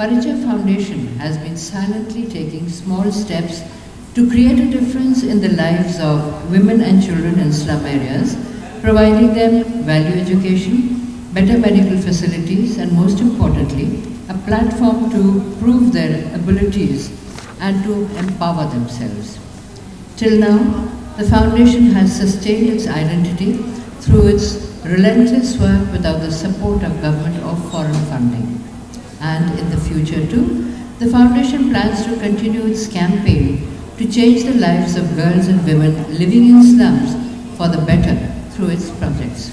Parichay Foundation has been silently taking small steps to create a difference in the lives of women and children in slum areas, providing them value education, better medical facilities, and most importantly, a platform to prove their abilities and to empower themselves. Till now, the Foundation has sustained its identity through its relentless work without the support of government or foreign funding. And in the future too, the Foundation plans to continue its campaign to change the lives of girls and women living in slums for the better through its projects.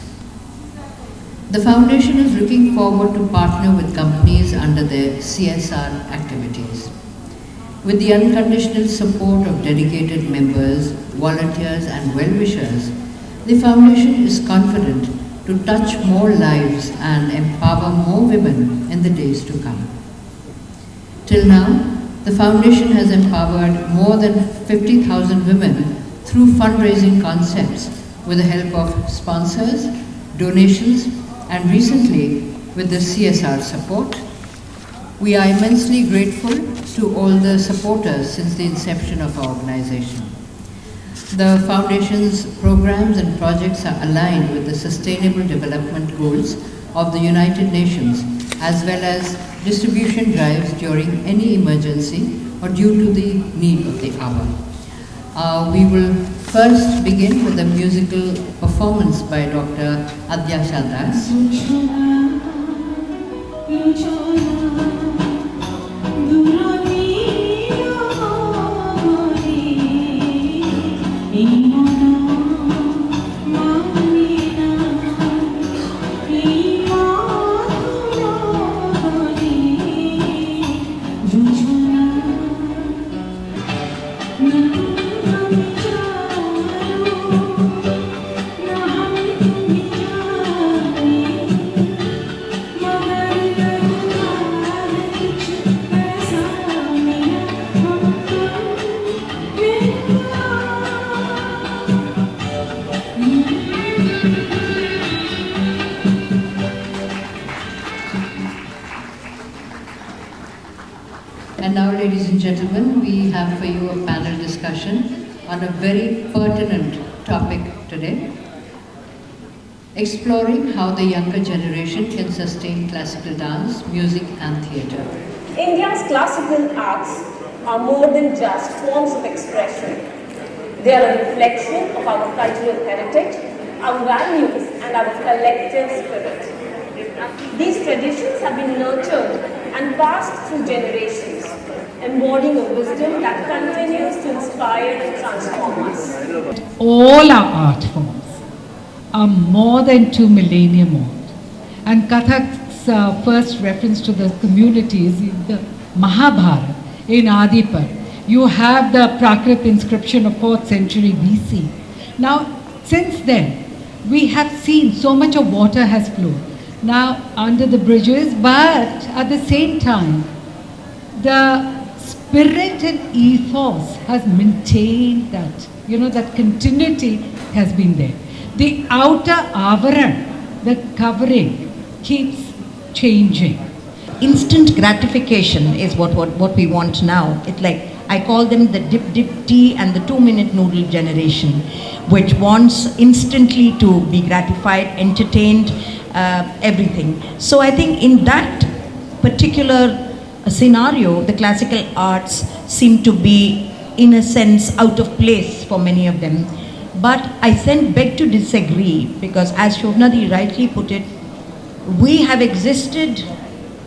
The Foundation is looking forward to partner with companies under their CSR activities. With the unconditional support of dedicated members, volunteers and well-wishers, the Foundation is confident to touch more lives and empower more women in the days to come. Till now, the Foundation has empowered more than 50,000 women through fundraising concepts with the help of sponsors, donations, and recently with the CSR support. We are immensely grateful to all the supporters since the inception of our organization. The Foundation's programs and projects are aligned with the Sustainable Development Goals of the United Nations, as well as distribution drives during any emergency or due to the need of the hour. We will first begin with a musical performance by Dr. Adyasha Das. And now, ladies and gentlemen, we have for you a panel discussion on a very pertinent topic today, exploring how the younger generation can sustain classical dance, music and theatre. India's classical arts are more than just forms of expression. They are a reflection of our cultural heritage, our values and our collective spirit. These traditions have been nurtured and passed through generations, embodying a wisdom that continues to inspire and transform us. All our art forms are more than 2 millennium old. And Kathak's first reference to the community is in the Mahabharata in Adipar. You have the Prakrit inscription of 4th century BC. Now, since then, we have seen so much of water has flowed now under the bridges, but at the same time, the spirit and ethos has maintained that, that continuity has been there. The outer avaran, the covering, keeps changing. Instant gratification is what we want now. It's like, I call them the dip tea and the 2-minute noodle generation, which wants instantly to be gratified, entertained, everything. So I think in that particular scenario, the classical arts seem to be, in a sense, out of place for many of them. But I beg to disagree, because as Shobnadi rightly put it, we have existed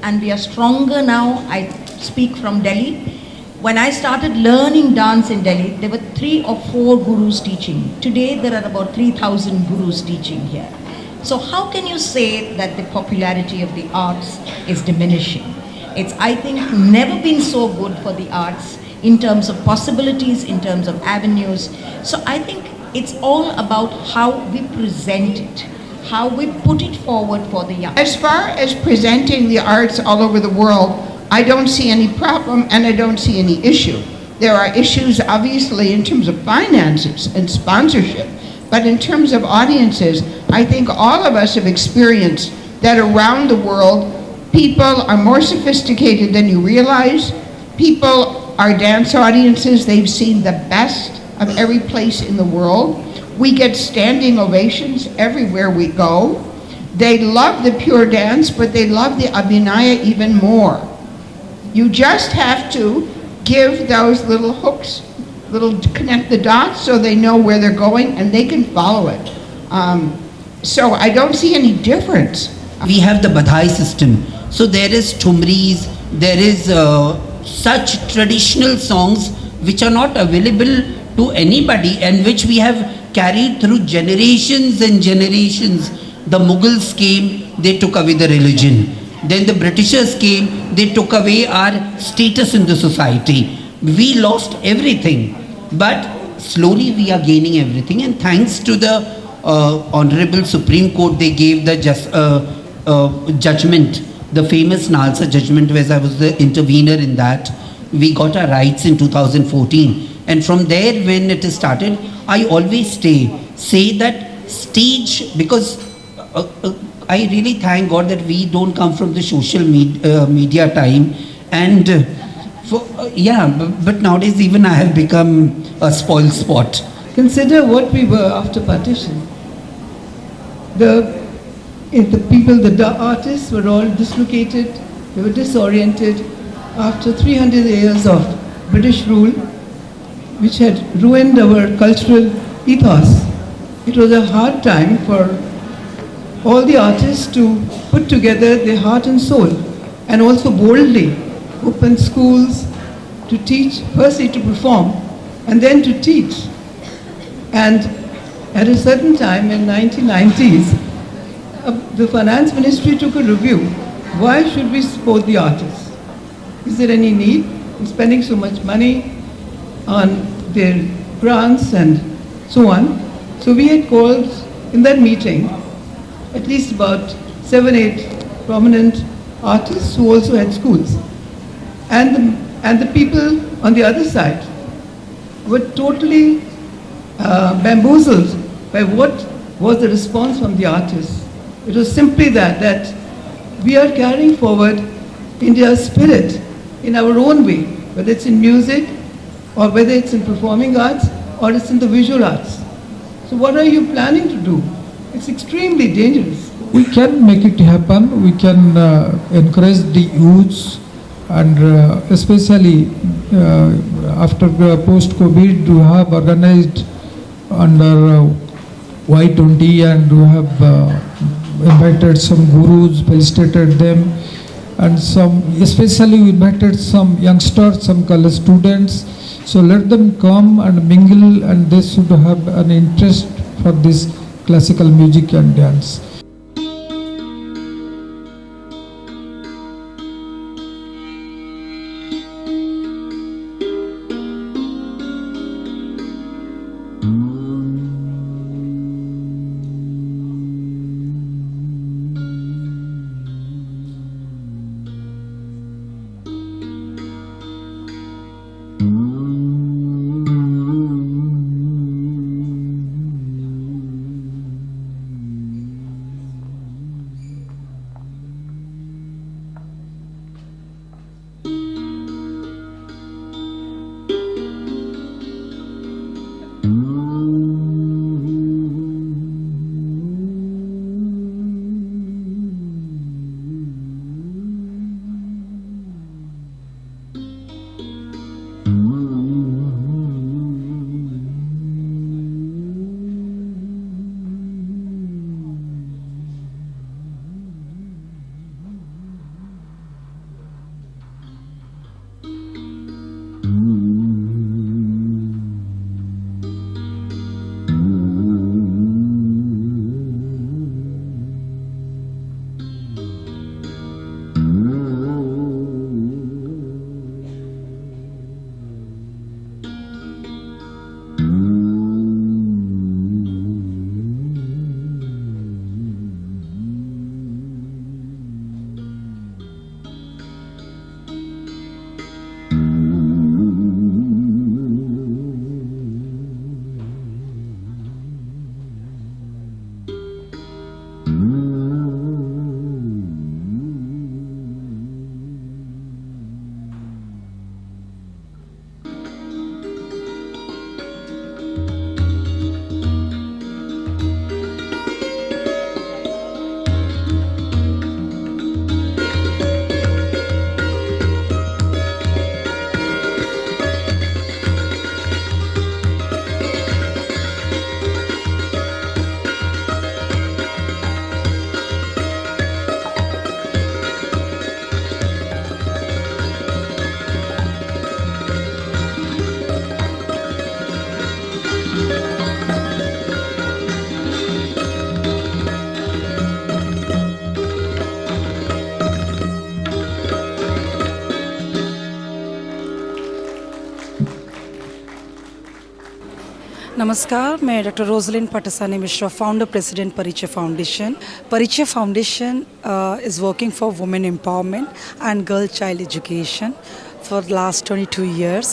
and we are stronger now. I speak from Delhi. When I started learning dance in Delhi, there were 3 or 4 gurus teaching. Today there are about 3,000 gurus teaching here. So how can you say that the popularity of the arts is diminishing? It's, I think, never been so good for the arts in terms of possibilities, in terms of avenues. So I think it's all about how we present it, how we put it forward for the young. As far as presenting the arts all over the world, I don't see any problem and I don't see any issue. There are issues, obviously, in terms of finances and sponsorship, but in terms of audiences, I think all of us have experienced that around the world, People are more sophisticated than you realize. People are dance audiences. They've seen the best of every place in the world. We get standing ovations everywhere we go. They love the pure dance, but they love the Abhinaya even more. You just have to give those little hooks, connect the dots so they know where they're going and they can follow it. So I don't see any difference. We have the Badhai system. So there is Tumris, there is such traditional songs which are not available to anybody and which we have carried through generations and generations. The Mughals came, they took away the religion. Then the Britishers came, they took away our status in the society. We lost everything, but slowly we are gaining everything, and thanks to the Honorable Supreme Court, they gave the judgment, the famous Nalsa judgment, where I was the intervener in that. We got our rights in 2014, and from there when it started, I always say that stage, because I really thank God that we don't come from the social media time, and but nowadays even I have become a spoiled sport. Consider what we were after partition. The people, the artists were all dislocated, they were disoriented after 300 years of British rule, which had ruined our cultural ethos. It was a hard time for all the artists to put together their heart and soul and also boldly open schools to teach, firstly to perform and then to teach. And at a certain time in 1990s, the finance ministry took a review. Why should we support the artists? Is there any need in spending so much money on their grants and so on? So we had called in that meeting at least about 7-8 prominent artists who also had schools. And the people on the other side were totally bamboozled by what was the response from the artists. It was simply that we are carrying forward India's spirit in our own way, whether it's in music or whether it's in performing arts or it's in the visual arts. So what are you planning to do? It's extremely dangerous. We can make it happen. We can encourage the youths, and especially after post-COVID, we have organized under Y20, and we have invited some gurus, felicitated them, and especially we invited some youngsters, some college students. So let them come and mingle, and they should have an interest for this classical music and dance. नमस्कार, मैं doctor Roslin Patsani Mishra, founder president Parichay Foundation. Parichay Foundation is working for women empowerment and girl child education for the last 22 years.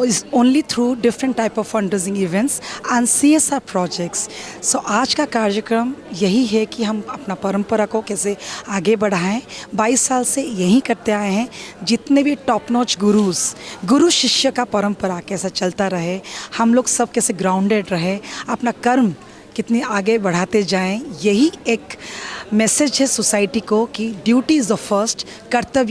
Is only through different type of fundraising events and CSR projects. So आज का कार्यक्रम यही है कि हम अपना परंपरा को कैसे आगे बढ़ाएं. 22 साल से यही करते आए हैं. जितने भी टॉप नॉच गुरु शिष्य का परंपरा कैसा चलता रहे, हम लोग सब कैसे ग्राउंडेड रहे, अपना कर्म कितनी आगे बढ़ाते जाएं, यही एक मैसेज है सोसाइटी को कि ड्यूटी इज़ द फर्स्ट, कर्तव्य.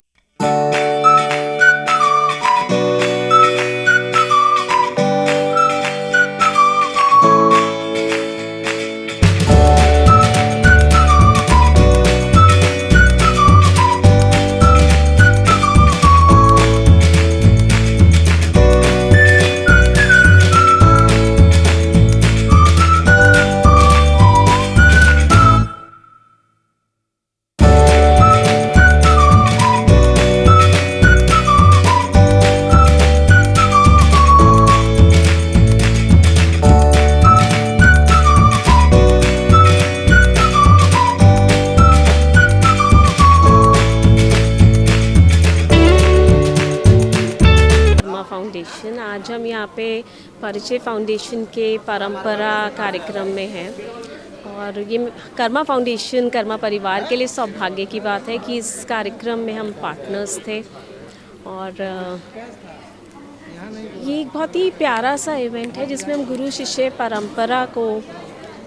फाउंडेशन, आज हम यहाँ पे परिचय फाउंडेशन के परंपरा कार्यक्रम में हैं और ये कर्मा फाउंडेशन, कर्मा परिवार के लिए सौभाग्य की बात है कि इस कार्यक्रम में हम पार्टनर्स थे और ये एक बहुत ही प्यारा सा इवेंट है जिसमें हम गुरु शिष्य परंपरा को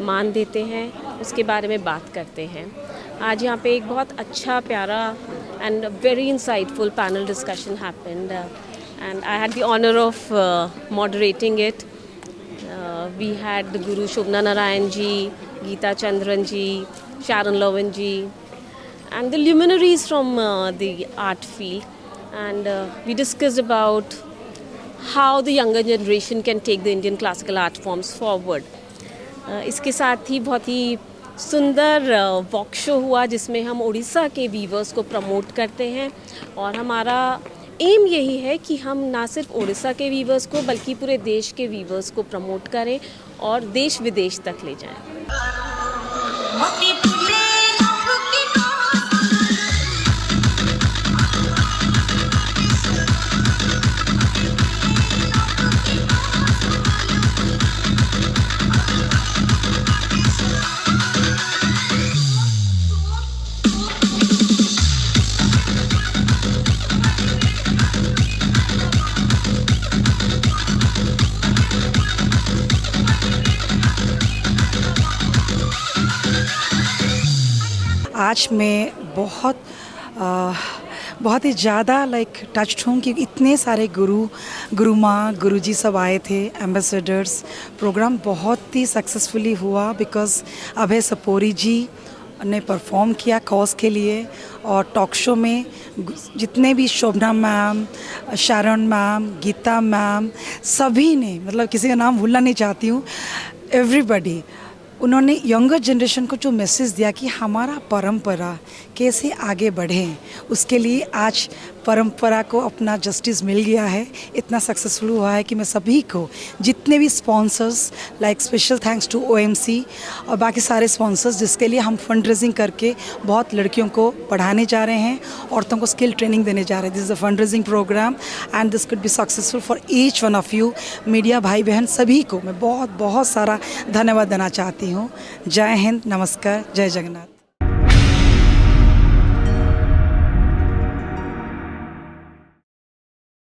मान देते हैं, उसके बारे में बात करते हैं. आज यहाँ पे एक बहुत अच्छा प्यारा and very insightful panel discussion happened and I had the honor of moderating it. We had the Guru Shobna Narayan ji, Geeta Chandran ji, Sharon Lowen ji, and the luminaries from the art field. And we discussed about how the younger generation can take the Indian classical art forms forward. इसके साथ ही बहुत ही सुंदर walk show हुआ जिसमें हम उड़ीसा के viewers को promote करते हैं और हमारा एम यही है कि हम ना सिर्फ उड़ीसा के वीवर्स को बल्कि पूरे देश के वीवर्स को प्रमोट करें और देश विदेश तक ले जाएं. आज मैं बहुत ही ज़्यादा टच्ड हूँ कि इतने सारे गुरु माँ गुरु जी सब आए थे, एम्बेसडर्स. प्रोग्राम बहुत ही सक्सेसफुली हुआ बिकॉज़ अभय सपोरी जी ने परफॉर्म किया कॉज के लिए और टॉक शो में जितने भी शोभना मैम, शारन मैम, गीता मैम, सभी ने, मतलब किसी का नाम भूलना नहीं चाहती हूँ, एवरीबॉडी, उन्होंने यंगर जनरेशन को जो मैसेज दिया कि हमारा परंपरा कैसे आगे बढ़े, उसके लिए आज परंपरा को अपना जस्टिस मिल गया है. इतना सक्सेसफुल हुआ है कि मैं सभी को, जितने भी sponsors, special thanks to OMC और बाकी सारे स्पॉन्सर्स जिसके लिए हम फंड रेजिंग करके बहुत लड़कियों को पढ़ाने जा रहे हैं, औरतों को स्किल ट्रेनिंग देने जा रहे हैं. This is a fund raising program and this could be successful for each one of you. Media भाई बहन सभी को मैं बहुत बहुत सारा धन्यवाद देना चाहती हूँ. जय हिंद, नमस्कार, जय जगन्नाथ.